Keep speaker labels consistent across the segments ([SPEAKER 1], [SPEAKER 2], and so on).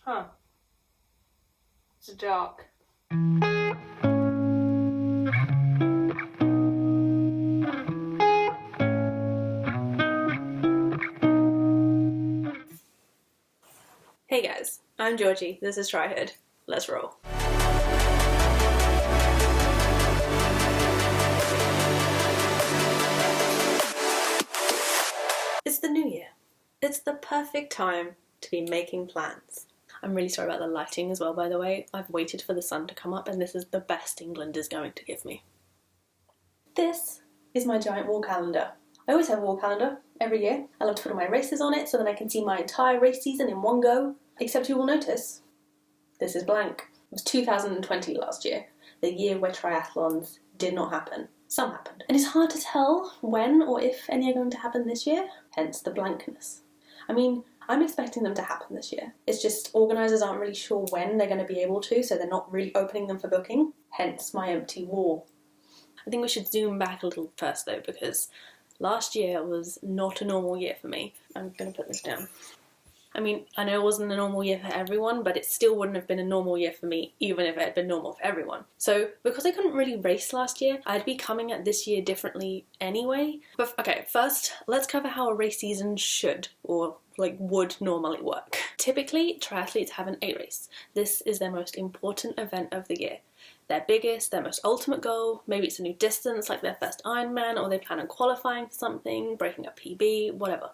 [SPEAKER 1] Huh. It's dark. Hey guys, I'm Georgie, this is Triathlon. Let's roll. It's the new year. It's the perfect time to be making plans. I'm really sorry about the lighting as well, by the way. I've waited for the sun to come up and this is the best England is going to give me. This is my giant wall calendar. I always have a wall calendar every year. I love to put all my races on it so that I can see my entire race season in one go. Except you will notice, this is blank. It was 2020 last year, the year where triathlons did not happen. Some happened. And it's hard to tell when or if any are going to happen this year, hence the blankness. I mean, I'm expecting them to happen this year. It's just organisers aren't really sure when they're going to be able to, so they're not really opening them for booking, hence my empty wall. I think we should zoom back a little first though, because last year was not a normal year for me. I'm going to put this down. I mean, I know it wasn't a normal year for everyone, but it still wouldn't have been a normal year for me, even if it had been normal for everyone. So, because I couldn't really race last year, I'd be coming at this year differently anyway. But okay, first, let's cover how a race season should, or would normally work. Typically, triathletes have an A race. This is their most important event of the year. Their biggest, their most ultimate goal, maybe it's a new distance like their first Ironman, or they plan on qualifying for something, breaking a PB, whatever.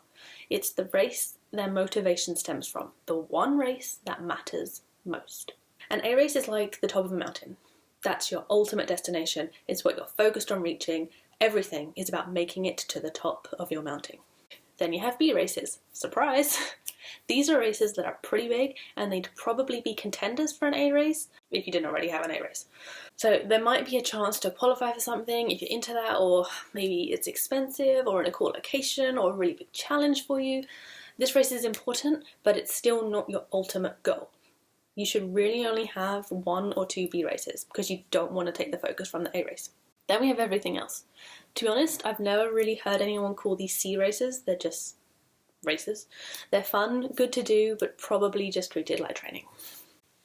[SPEAKER 1] It's the race their motivation stems from, the one race that matters most. An A race is like the top of a mountain. That's your ultimate destination. It's what you're focused on reaching. Everything is about making it to the top of your mountain. Then you have B races. Surprise! These are races that are pretty big and they'd probably be contenders for an A race if you didn't already have an A race. So there might be a chance to qualify for something if you're into that, or maybe it's expensive or in a cool location or a really big challenge for you. This race is important, but it's still not your ultimate goal. You should really only have 1 or 2 B races because you don't want to take the focus from the A race. Then we have everything else. To be honest, I've never really heard anyone call these C races. They're just races. They're fun, good to do, but probably just treated like training.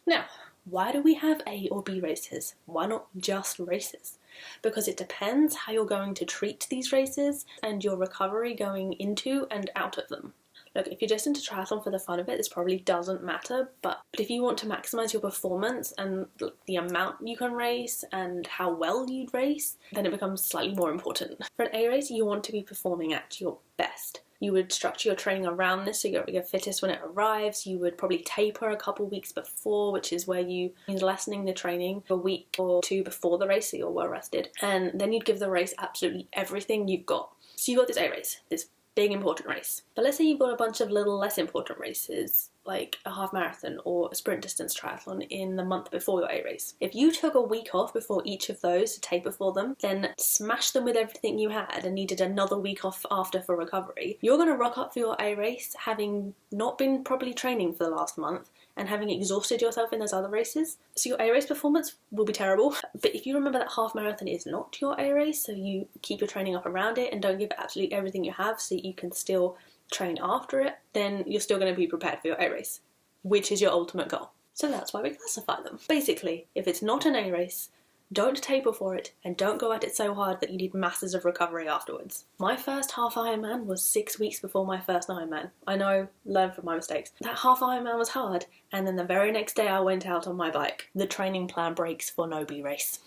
[SPEAKER 1] Now, why do we have A or B races? Why not just races? Because it depends how you're going to treat these races and your recovery going into and out of them. Look, if you're just into triathlon for the fun of it, this probably doesn't matter, but if you want to maximise your performance and the amount you can race and how well you'd race, then it becomes slightly more important. For an A race, you want to be performing at your best. You would structure your training around this so you're at your fittest when it arrives. You would probably taper a couple weeks before, which is where you're lessening the training a week or 2 before the race so you're well rested. And then you'd give the race absolutely everything you've got. So you've got this A race, this big important race. But let's say you've got a bunch of little less important races, like a half marathon or a sprint distance triathlon in the month before your A race. If you took a week off before each of those to taper for them, then smash them with everything you had and needed another week off after for recovery, you're going to rock up for your A race having not been properly training for the last month and having exhausted yourself in those other races. So your A race performance will be terrible. But if you remember that half marathon is not your A race, so you keep your training up around it and don't give it absolutely everything you have so you can still train after it, then you're still going to be prepared for your A race, which is your ultimate goal. So that's why we classify them. Basically, if it's not an A race, don't taper for it and don't go at it so hard that you need masses of recovery afterwards. My first half Ironman was 6 weeks before my first Ironman. I know, learn from my mistakes. That half Ironman was hard, and then the very next day I went out on my bike. The training plan breaks for no B race.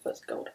[SPEAKER 1] That's gold.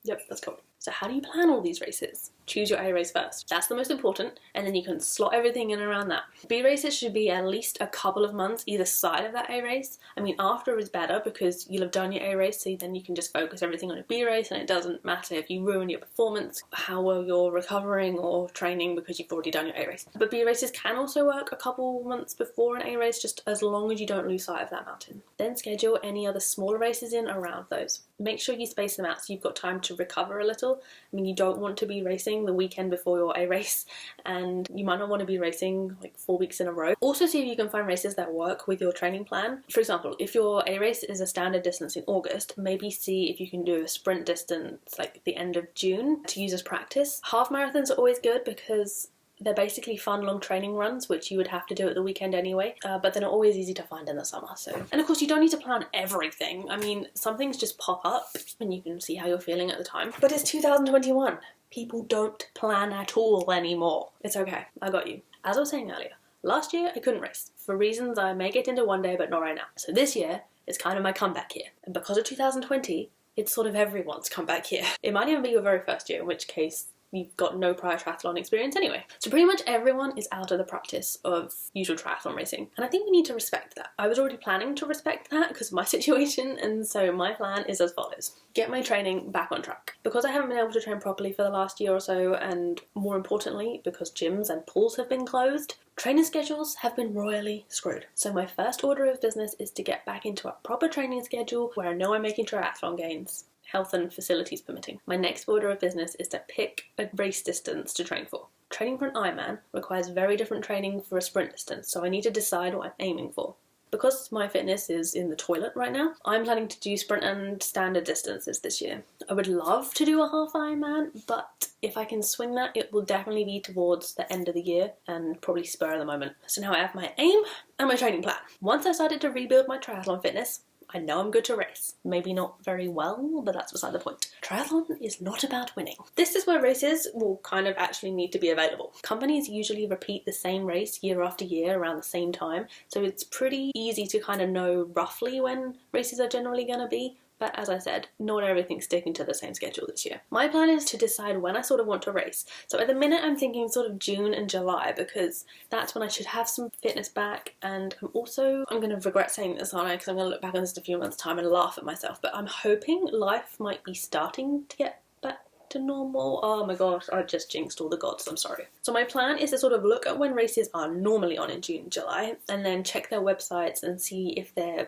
[SPEAKER 1] Yep, that's gold. So how do you plan all these races? Choose your A race first. That's the most important, and then you can slot everything in around that. B races should be at least a couple of months either side of that A race. I mean, after is better because you'll have done your A race, so then you can just focus everything on a B race, and it doesn't matter if you ruin your performance, how well you're recovering or training because you've already done your A race. But B races can also work a couple months before an A race, just as long as you don't lose sight of that mountain. Then schedule any other smaller races in around those. Make sure you space them out so you've got time to recover a little. I mean, you don't want to be racing the weekend before your A race, and you might not want to be racing like 4 weeks in a row. Also see if you can find races that work with your training plan. For example, if your A race is a standard distance in August, maybe see if you can do a sprint distance like the end of June to use as practice. Half marathons are always good because They're basically fun long training runs, which you would have to do at the weekend anyway, but they're not always easy to find in the summer. So, and of course you don't need to plan everything. I mean, some things just pop up and you can see how you're feeling at the time. But it's 2021. People don't plan at all anymore. It's okay, I got you. As I was saying earlier, last year I couldn't race for reasons I may get into one day, but not right now. So this year is kind of my comeback year. And because of 2020, it's sort of everyone's comeback year. It might even be your very first year, in which case you've got no prior triathlon experience anyway. So pretty much everyone is out of the practice of usual triathlon racing. And I think we need to respect that. I was already planning to respect that because of my situation, and so my plan is as follows. Get my training back on track. Because I haven't been able to train properly for the last year or so, and more importantly, because gyms and pools have been closed, training schedules have been royally screwed. So my first order of business is to get back into a proper training schedule where I know I'm making triathlon gains, health and facilities permitting. My next order of business is to pick a race distance to train for. Training for an Ironman requires very different training for a sprint distance, so I need to decide what I'm aiming for. Because my fitness is in the toilet right now, I'm planning to do sprint and standard distances this year. I would love to do a half Ironman, but if I can swing that, it will definitely be towards the end of the year and probably spur of the moment. So now I have my aim and my training plan. Once I started to rebuild my triathlon fitness, I know I'm good to race. Maybe not very well, but that's beside the point. Triathlon is not about winning. This is where races will kind of actually need to be available. Companies usually repeat the same race year after year around the same time, so it's pretty easy to kind of know roughly when races are generally going to be. But as I said, not everything's sticking to the same schedule this year. My plan is to decide when I sort of want to race. So at the minute I'm thinking sort of June and July, because that's when I should have some fitness back. And I'm going to regret saying this, aren't I? Because I'm going to look back on this in a few months' time and laugh at myself. But I'm hoping life might be starting to get back to normal. Oh my gosh, I just jinxed all the gods, I'm sorry. So my plan is to sort of look at when races are normally on in June and July, and then check their websites and see if they're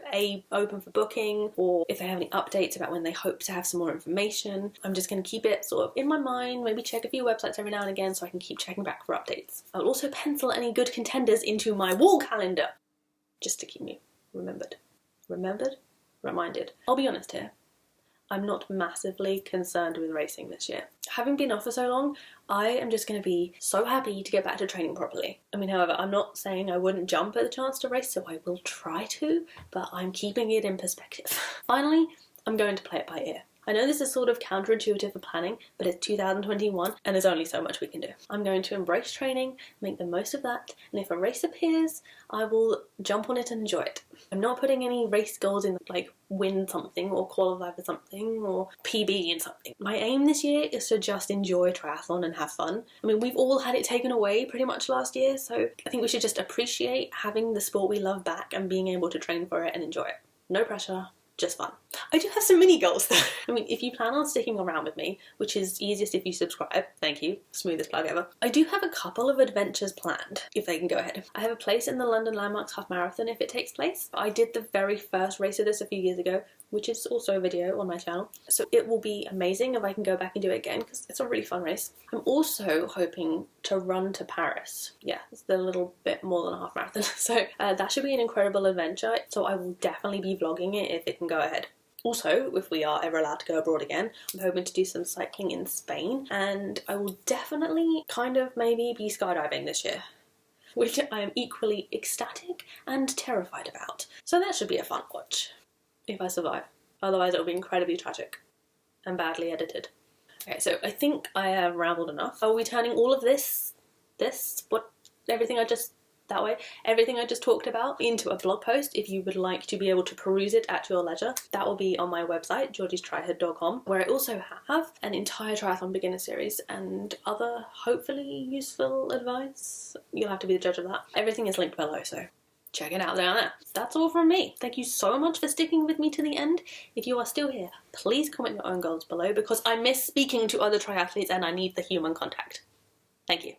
[SPEAKER 1] open for booking, or if they have any updates about when they hope to have some more information. I'm just going to keep it sort of in my mind, maybe check a few websites every now and again so I can keep checking back for updates. I'll also pencil any good contenders into my wall calendar, just to keep me reminded. I'll be honest here. I'm not massively concerned with racing this year. Having been off for so long, I am just going to be so happy to get back to training properly. I mean, however, I'm not saying I wouldn't jump at the chance to race, so I will try to, but I'm keeping it in perspective. Finally, I'm going to play it by ear. I know this is sort of counterintuitive for planning, but it's 2021 and there's only so much we can do. I'm going to embrace training, make the most of that, and if a race appears, I will jump on it and enjoy it. I'm not putting any race goals in, like win something or qualify for something or PB in something. My aim this year is to just enjoy triathlon and have fun. I mean, we've all had it taken away pretty much last year, so I think we should just appreciate having the sport we love back and being able to train for it and enjoy it. No pressure. Just fun. I do have some mini goals though. I mean, if you plan on sticking around with me, which is easiest if you subscribe, thank you, smoothest plug ever. I do have a couple of adventures planned, if they can go ahead. I have a place in the London Landmarks Half Marathon if it takes place. I did the very first race of this a few years ago, which is also a video on my channel. So it will be amazing if I can go back and do it again, because it's a really fun race. I'm also hoping to run to Paris. Yeah, it's a little bit more than a half marathon. So that should be an incredible adventure. So I will definitely be vlogging it if it can go ahead. Also, if we are ever allowed to go abroad again, I'm hoping to do some cycling in Spain, and I will definitely kind of maybe be skydiving this year, which I am equally ecstatic and terrified about. So that should be a fun watch. If I survive. Otherwise it will be incredibly tragic and badly edited. Okay, so I think I have rambled enough. Are we turning all of everything I just talked about into a blog post if you would like to be able to peruse it at your leisure? That will be on my website, georgiestrihead.com, where I also have an entire triathlon beginner series and other hopefully useful advice. You'll have to be the judge of that. Everything is linked below, so check it out down there. That's all from me. Thank you so much for sticking with me to the end. If you are still here, please comment your own goals below because I miss speaking to other triathletes and I need the human contact. Thank you.